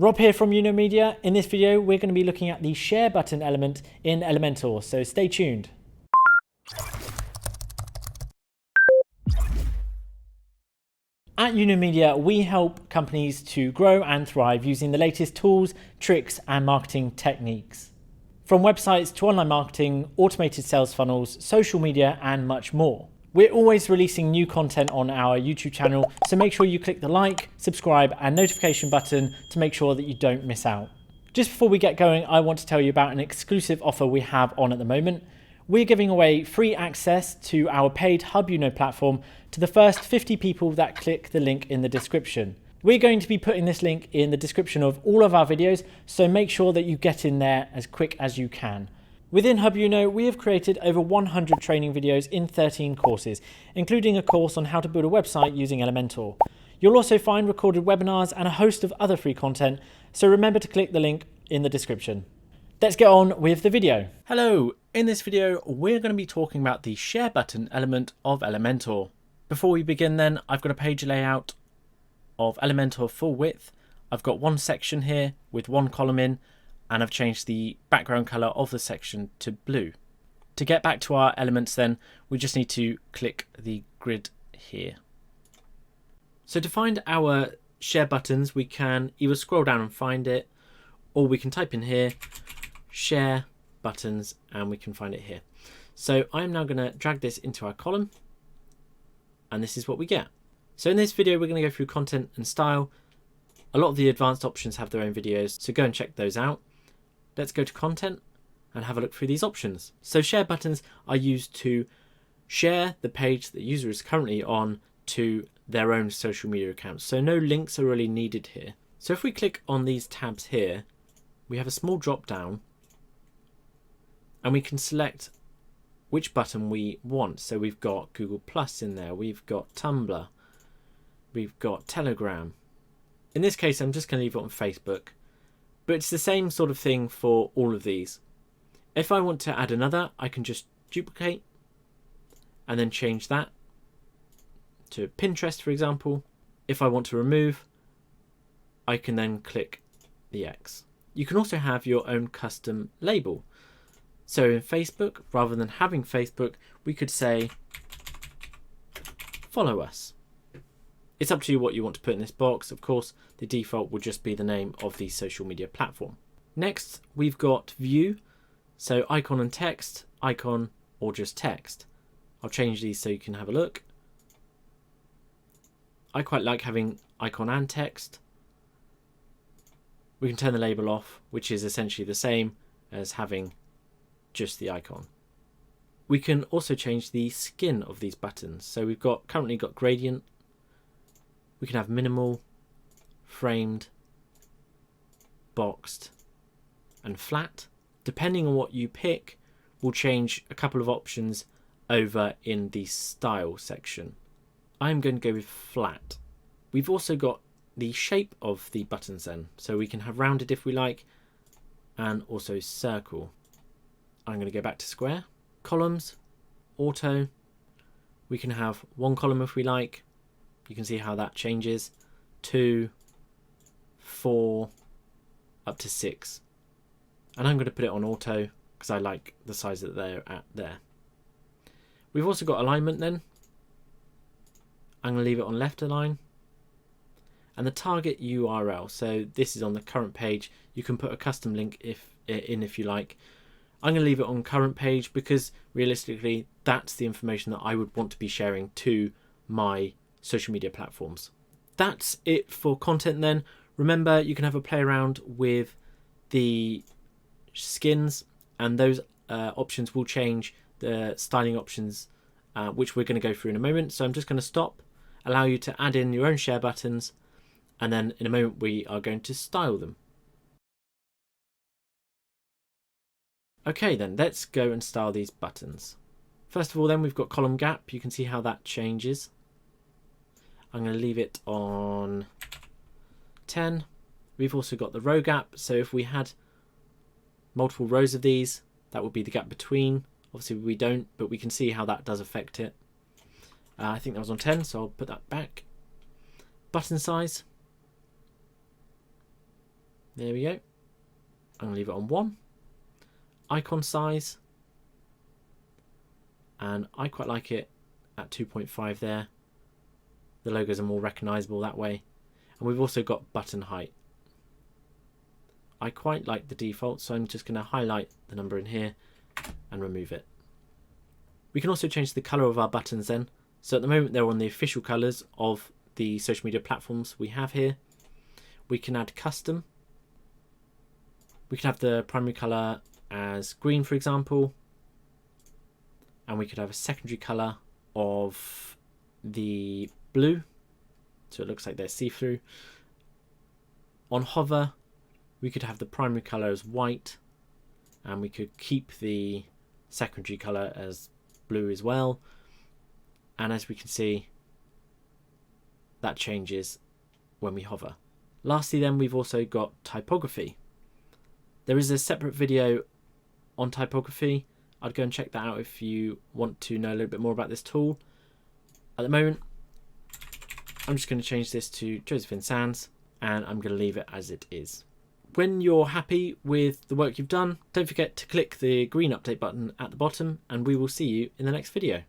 Rob here from Media. In this video, we're going to be looking at the share button element in Elementor, so stay tuned. At Media, we help companies to grow and thrive using the latest tools, tricks, and marketing techniques. From websites to online marketing, automated sales funnels, social media, and much more. We're always releasing new content on our YouTube channel, so make sure you click the like, subscribe, and notification button to make sure that you don't miss out. Just before we get going, I want to tell you about an exclusive offer we have on at the moment. We're giving away free access to our paid Hub platform to the first 50 people that click the link in the description. We're going to be putting this link in the description of all of our videos, so make sure that you get in there as quick as you can. Within Hub we have created over 100 training videos in 13 courses, including a course on how to build a website using Elementor. You'll also find recorded webinars and a host of other free content, so remember to click the link in the description. Let's get on with the video. Hello, in this video we're going to be talking about the share button element of Elementor. Before we begin then, I've got a page layout of Elementor full width. I've got one section here with one column in, and I've changed the background color of the section to blue. To get back to our elements then, we just need to click the grid here. So to find our share buttons, we can either scroll down and find it, or we can type in here, share buttons, and we can find it here. So I'm now going to drag this into our column, and this is what we get. So in this video, we're going to go through content and style. A lot of the advanced options have their own videos, so go and check those out. Let's go to content and have a look through these options. So share buttons are used to share the page the user is currently on to their own social media accounts. So no links are really needed here. So if we click on these tabs here, we have a small drop down and we can select which button we want. So we've got Google Plus in there, we've got Tumblr, we've got Telegram. In this case, I'm just going to leave it on Facebook. But it's the same sort of thing for all of these. If I want to add another, I can just duplicate and then change that to Pinterest, for example. If I want to remove, I can then click the X. You can also have your own custom label. So in Facebook, rather than having Facebook, we could say, follow us. It's up to you what you want to put in this box. Of course, the default will just be the name of the social media platform. Next, we've got view. So icon and text, icon, or just text. I'll change these so you can have a look. I quite like having icon and text. We can turn the label off, which is essentially the same as having just the icon. We can also change the skin of these buttons. So we've currently got gradient. We can have minimal, framed, boxed, and flat. Depending on what you pick, we'll change a couple of options over in the style section. I'm going to go with flat. We've also got the shape of the buttons then. So we can have rounded if we like, and also circle. I'm going to go back to square. Columns, auto. We can have one column if we like. You can see how that changes. 2, 4, up to 6. And I'm going to put it on auto because I like the size that they're at there. We've also got alignment then. I'm going to leave it on left align. And the target URL. So this is on the current page. You can put a custom link if you like. I'm going to leave it on current page because realistically that's the information that I would want to be sharing to my social media platforms. That's it for content then. Remember, you can have a play around with the skins, and those options will change the styling options, which we're going to go through in a moment. So I'm just going to stop, allow you to add in your own share buttons, and then in a moment we are going to style them. Okay then, let's go and style these buttons. First of all then, we've got column gap. You can see how that changes. I'm going to leave it on 10. We've also got the row gap. So if we had multiple rows of these, that would be the gap between. Obviously we don't, but we can see how that does affect it. I think that was on 10, so I'll put that back. Button size. There we go. I'm going to leave it on 1. Icon size. And I quite like it at 2.5 there. The logos are more recognisable that way. And we've also got button height. I quite like the default, so I'm just going to highlight the number in here and remove it. We can also change the colour of our buttons then. So at the moment they're on the official colours of the social media platforms we have here. We can add custom. We can have the primary colour as green, for example. And we could have a secondary colour of the blue. So it looks like they're see-through. On hover, we could have the primary colour as white. And we could keep the secondary colour as blue as well. And as we can see, that changes when we hover. Lastly then, we've also got typography. There is a separate video on typography. I'd go and check that out if you want to know a little bit more about this tool. At the moment, I'm just going to change this to Josephine Sands, and I'm going to leave it as it is. When you're happy with the work you've done, don't forget to click the green update button at the bottom, and we will see you in the next video.